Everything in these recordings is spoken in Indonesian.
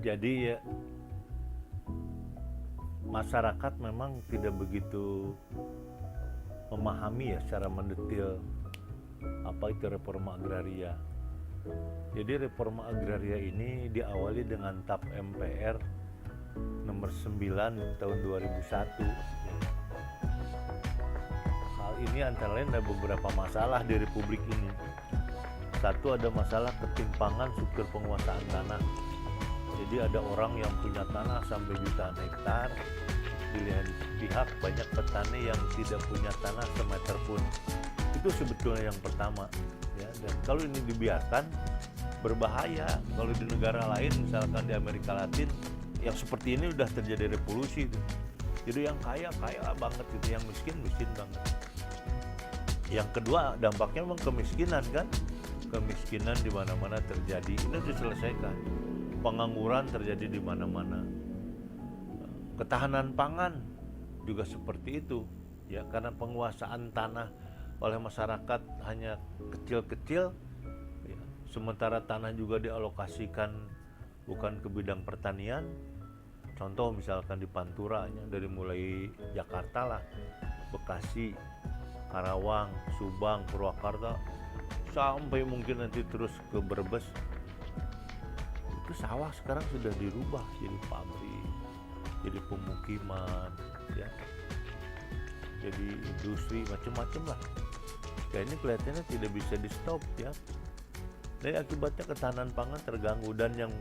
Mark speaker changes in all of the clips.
Speaker 1: Jadi ya, masyarakat memang tidak begitu memahami ya secara mendetil apa itu reforma agraria. Jadi reforma agraria ini diawali dengan TAP MPR nomor 9 tahun 2001. Hal ini antara lain ada beberapa masalah di Republik ini. Satu, ada masalah ketimpangan struktur penguasaan tanah. Jadi ada orang yang punya tanah sampai jutaan hektar, di lain pihak banyak petani yang tidak punya tanah semeter pun. Itu sebetulnya yang pertama ya. Dan kalau ini dibiarkan berbahaya. Kalau di negara lain, misalkan di Amerika Latin, yang seperti ini udah terjadi revolusi itu. Jadi yang kaya banget gitu, yang miskin banget. Yang kedua, dampaknya memang kemiskinan kan. Kemiskinan di mana-mana terjadi, ini diselesaikan. Pengangguran terjadi di mana-mana. Ketahanan pangan juga seperti itu ya, karena penguasaan tanah oleh masyarakat hanya kecil-kecil ya, sementara tanah juga dialokasikan bukan ke bidang pertanian. Contoh misalkan di Pantura, dari mulai Jakarta lah, Bekasi, Karawang, Subang, Purwakarta, sampai mungkin nanti terus ke Brebes, itu sawah sekarang sudah dirubah jadi pabrik, jadi pemukiman ya, jadi industri macam-macam lah. Ya ini kelihatannya tidak bisa di stop ya. Dari akibatnya ketahanan pangan terganggu, dan yang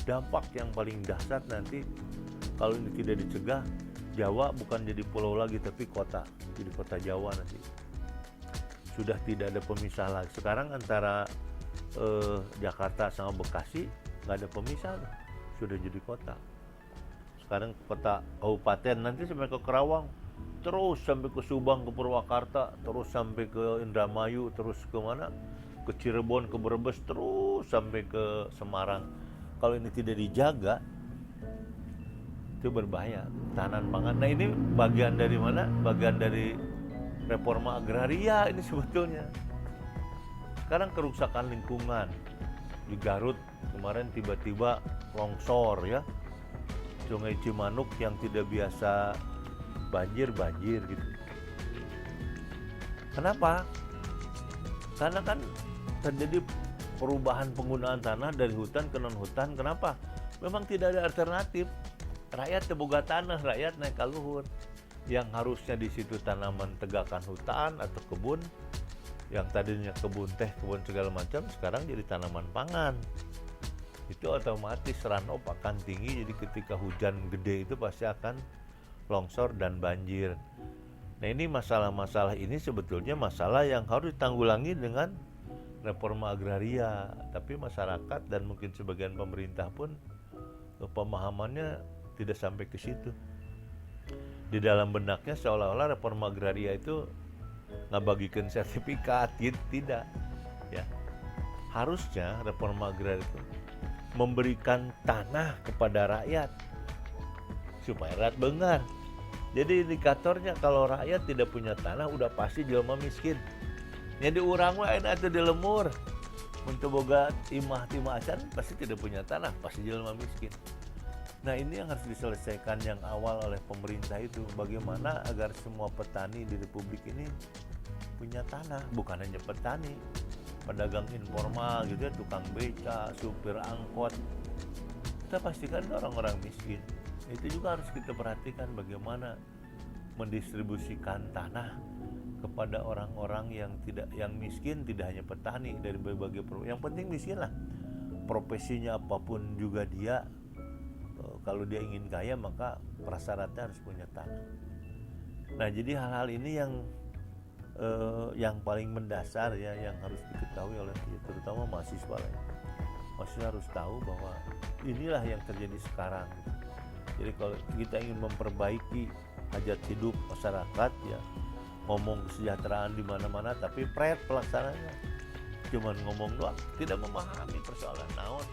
Speaker 1: dampak yang paling dahsyat nanti kalau ini tidak dicegah, Jawa bukan jadi pulau lagi tapi kota, jadi kota Jawa nanti. Sudah tidak ada pemisah lagi. Sekarang antara Jakarta sama Bekasi nggak ada pemisah, sudah jadi kota. Sekarang kota kabupaten, nanti sampai ke Karawang, terus sampai ke Subang, ke Purwakarta, terus sampai ke Indramayu, terus ke mana? Ke Cirebon, ke Brebes, terus sampai ke Semarang. Kalau ini tidak dijaga, itu berbahaya, tahanan pangan. Nah ini bagian dari mana? Bagian dari reforma agraria ini sebetulnya. Sekarang kerusakan lingkungan di Garut kemarin tiba-tiba longsor ya, Sungai Cimanuk yang tidak biasa banjir gitu. Kenapa? Karena kan terjadi perubahan penggunaan tanah dari hutan ke non hutan. Kenapa? Memang tidak ada alternatif. Rakyat teboga tanah, rakyat naik ke luhur. Yang harusnya di situ tanaman tegakkan hutan atau kebun, yang tadinya kebun teh, kebun segala macam, sekarang jadi tanaman pangan. Itu otomatis runoff akan tinggi, jadi ketika hujan gede itu pasti akan longsor dan banjir. Nah ini masalah-masalah ini sebetulnya masalah yang harus ditanggulangi dengan reforma agraria, tapi masyarakat dan mungkin sebagian pemerintah pun pemahamannya tidak sampai ke situ. Di dalam benaknya seolah-olah reforma agraria itu ngabagikan sertifikat, gitu. Tidak ya. Harusnya reforma agraria itu memberikan tanah kepada rakyat supaya rakyat bengar. Jadi indikatornya kalau rakyat tidak punya tanah udah pasti jelema miskin. Jadi urang mah enak atuh di lemur. Mun teu boga imah acan pasti tidak punya tanah, pasti jelema miskin. Nah ini yang harus diselesaikan yang awal oleh pemerintah itu. Bagaimana agar semua petani di Republik ini punya tanah. Bukan hanya petani, pedagang informal gitu ya, tukang beca, supir angkot. Kita pastikan orang-orang miskin. Itu juga harus kita perhatikan bagaimana mendistribusikan tanah kepada orang-orang yang miskin, tidak hanya petani, dari berbagai yang penting miskin lah. Profesinya apapun juga dia, kalau dia ingin kaya maka prasyaratnya harus punya tanah. Nah jadi hal-hal ini yang paling mendasar ya, yang harus diketahui oleh terutama mahasiswa lah ya. Mahasiswa harus tahu bahwa inilah yang terjadi sekarang. Jadi kalau kita ingin memperbaiki hajat hidup masyarakat ya, ngomong kesejahteraan di mana-mana tapi pelaksananya cuman ngomong doang, tidak memahami persoalan naon.